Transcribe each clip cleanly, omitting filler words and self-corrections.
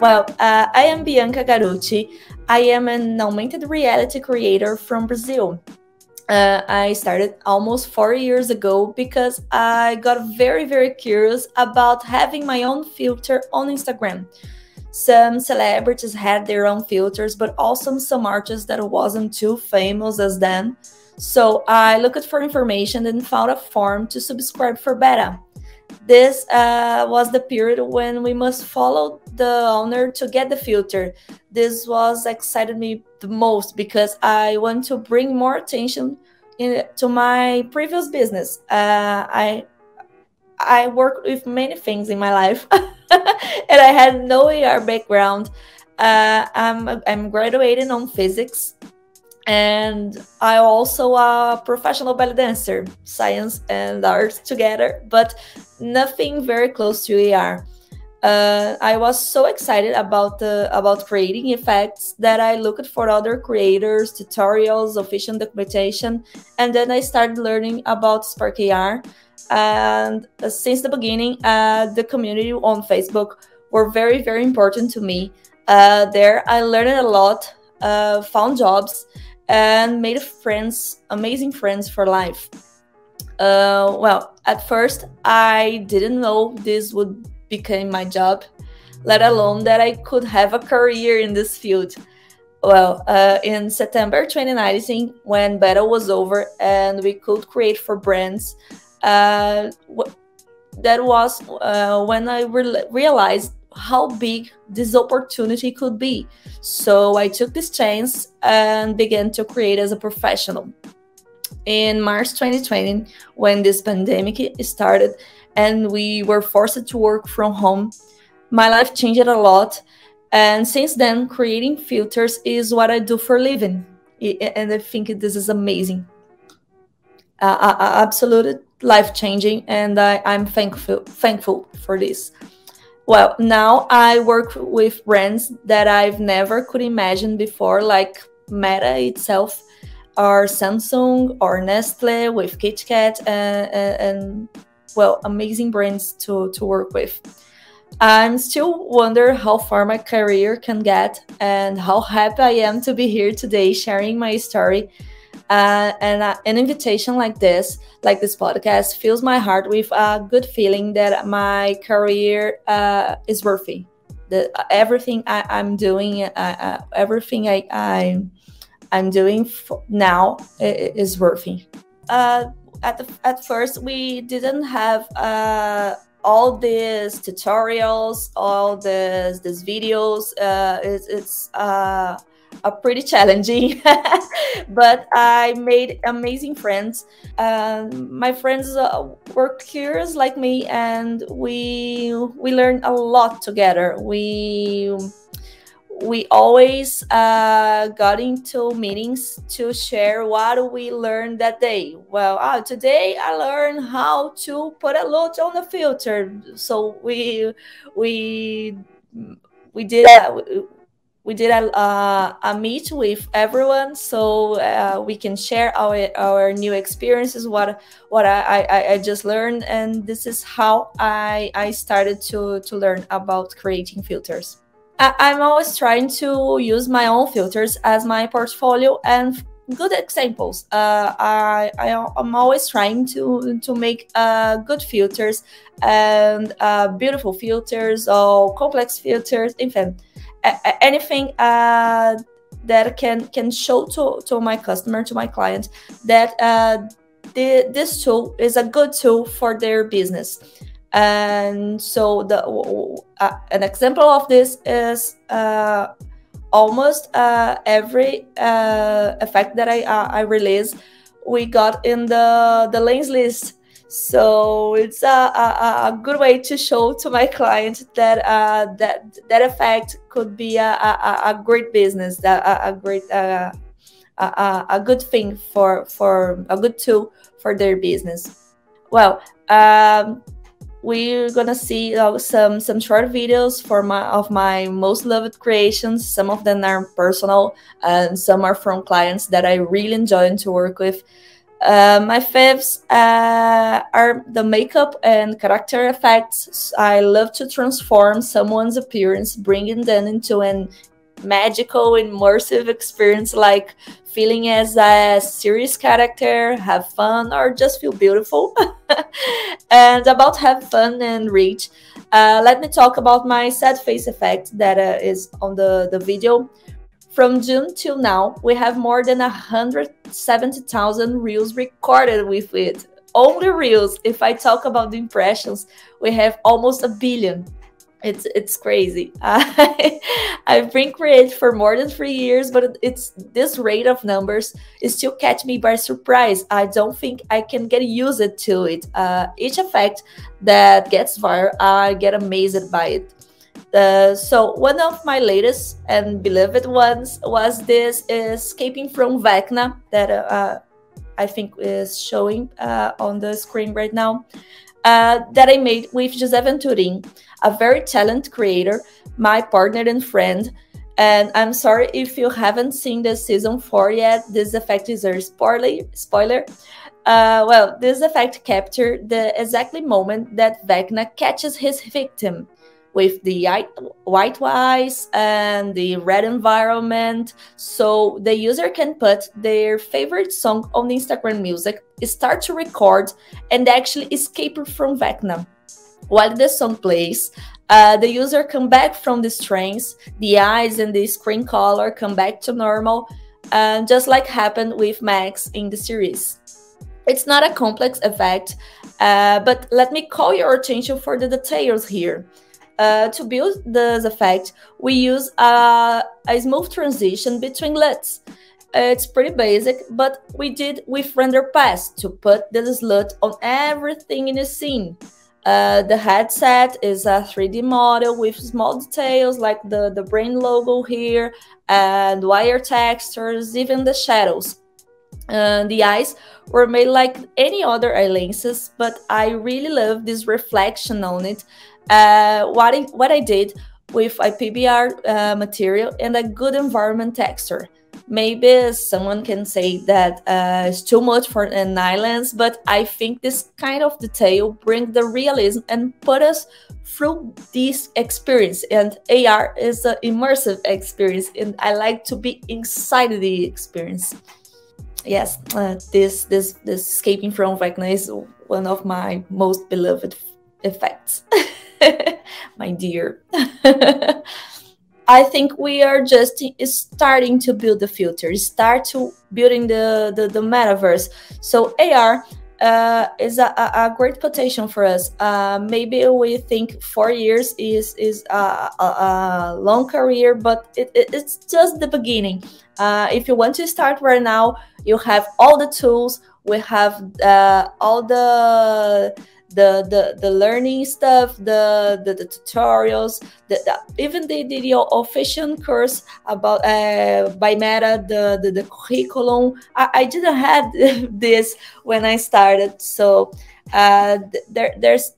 I am Bianca Garucci. I am an augmented reality creator from Brazil. I started almost 4 years ago because I got very, very curious about having my own filter on Instagram. Some celebrities had their own filters, but also some artists that wasn't too famous as them. So I looked for information and found a form to subscribe for beta. This was the period when we must follow the owner to get the filter. This was excited me the most because I want to bring more attention to my previous business. I worked with many things in my life, and I had no AR background. I'm graduating on physics, and I also a professional belly dancer, science and arts together, but nothing very close to AR. I was so excited about creating effects that I looked for other creators, tutorials, official documentation, and then I started learning about Spark AR. And since the beginning, the community on Facebook were very, very important to me. There, I learned a lot, found jobs, and made friends, amazing friends for life. At first, I didn't know this would become my job, let alone that I could have a career in this field. In September 2019, when battle was over and we could create for brands, uh, that was when I realized how big this opportunity could be. So I took this chance and began to create as a professional. In March 2020, when this pandemic started and we were forced to work from home, my life changed a lot. And since then, creating filters is what I do for a living. And I think this is amazing. Absolute life changing, and I'm thankful for this. Well, now I work with brands that I've never could imagine before, like Meta itself, or Samsung, or Nestle with KitKat, and amazing brands to work with. I'm still wonder how far my career can get, and how happy I am to be here today sharing my story. An invitation like this podcast, fills my heart with a good feeling that my career is worthy. Everything I'm doing, I'm doing now is worthy. At first, we didn't have all these tutorials, all these videos. It's pretty challenging, but I made amazing friends. My friends were curious like me, and we learned a lot together. We always got into meetings to share what we learned that day. Today I learned how to put a lot on the filter. So we did a meet with everyone, so we can share our new experiences, what I just learned, and this is how I started to learn about creating filters. I'm always trying to use my own filters as my portfolio and good examples. I'm always trying to make good filters and beautiful filters or complex filters, in fact, anything that can show to my customer, to my client, that this tool is a good tool for their business. And so an example of this is almost every effect that I release, we got in the lens list. So it's a good way to show to my client that that effect could be a great business, a good thing for a good tool for their business. Well, we're gonna see some short videos of my most loved creations. Some of them are personal, and some are from clients that I really enjoy to work with. My faves are the makeup and character effects. I love to transform someone's appearance, bringing them into an magical, immersive experience, like feeling as a serious character, have fun, or just feel beautiful. And about have fun and reach, let me talk about my sad face effect that is on the video. From June till now, we have more than 170,000 reels recorded with it. Only reels. If I talk about the impressions, we have almost a billion. It's crazy. I've been creating for more than 3 years, but it's this rate of numbers is still catch me by surprise. I don't think I can get used to it. Each effect that gets viral, I get amazed by it. So one of my latest and beloved ones was this escaping from Vecna that I think is showing on the screen right now, that I made with José Venturin, a very talented creator, my partner and friend. And I'm sorry if you haven't seen the season 4 yet. This effect is a spoiler. Well, this effect captured the exactly moment that Vecna catches his victim, with the white eyes and the red environment, so the user can put their favorite song on Instagram Music, start to record, and actually escape from Vecna. While the song plays, the user come back from the trance, the eyes and the screen color come back to normal, just like happened with Max in the series. It's not a complex effect, but let me call your attention for the details here. To build this effect, we use a smooth transition between LUTs. It's pretty basic, but we did with render pass to put the LUT on everything in the scene. The headset is a 3D model with small details like the brain logo here, and wire textures, even the shadows. The eyes were made like any other eye lenses, but I really love this reflection on it. What I did with a PBR material and a good environment texture. Maybe someone can say that it's too much for an islands, but I think this kind of detail brings the realism and put us through this experience. And AR is an immersive experience, and I like to be inside the experience. Yes, this escaping from Vecna is one of my most beloved effects. My dear. I think we are just starting to build the future, start to building the metaverse. So AR is a great potential for us. Maybe we think 4 years is a long career, but it's just the beginning. If you want to start right now, you have all the tools. We have all the learning stuff, the tutorials, even the official course about by Meta, the curriculum. I didn't have this when I started, so there's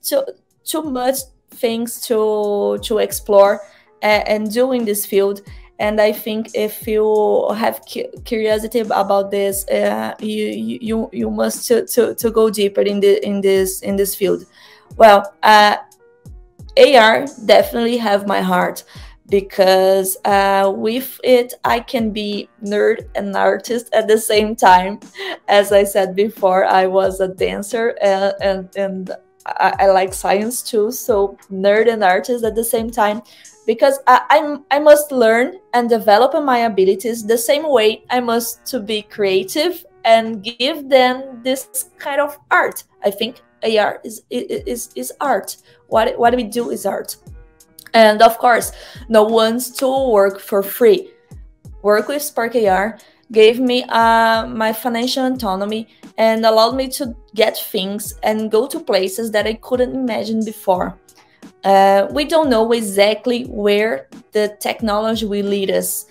too much things to explore and do in this field. And I think if you have curiosity about this, you must to go deeper in this field. Well, AR definitely have my heart, because with it I can be nerd and artist at the same time. As I said before, I was a dancer and I like science too, so nerd and artist at the same time, because I must learn and develop my abilities the same way I must to be creative and give them this kind of art. I think AR is art. What we do is art. And of course, no one's to work for free. Work with Spark AR gave me my financial autonomy and allowed me to get things and go to places that I couldn't imagine before. We don't know exactly where the technology will lead us,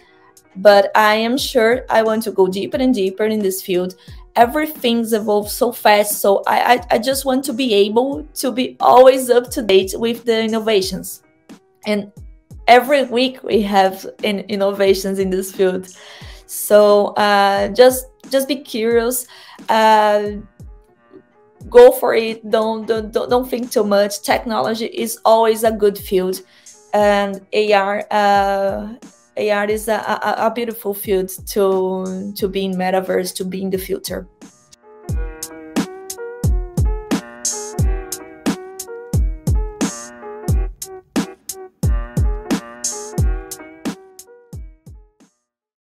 but I am sure I want to go deeper and deeper in this field. Everything's evolved so fast, so I just want to be able to be always up to date with the innovations. And every week we have innovations in this field. So just just be curious. uh, go for it. Don't think too much. Technology is always a good field, and AR is a beautiful field to be in metaverse, to be in the future.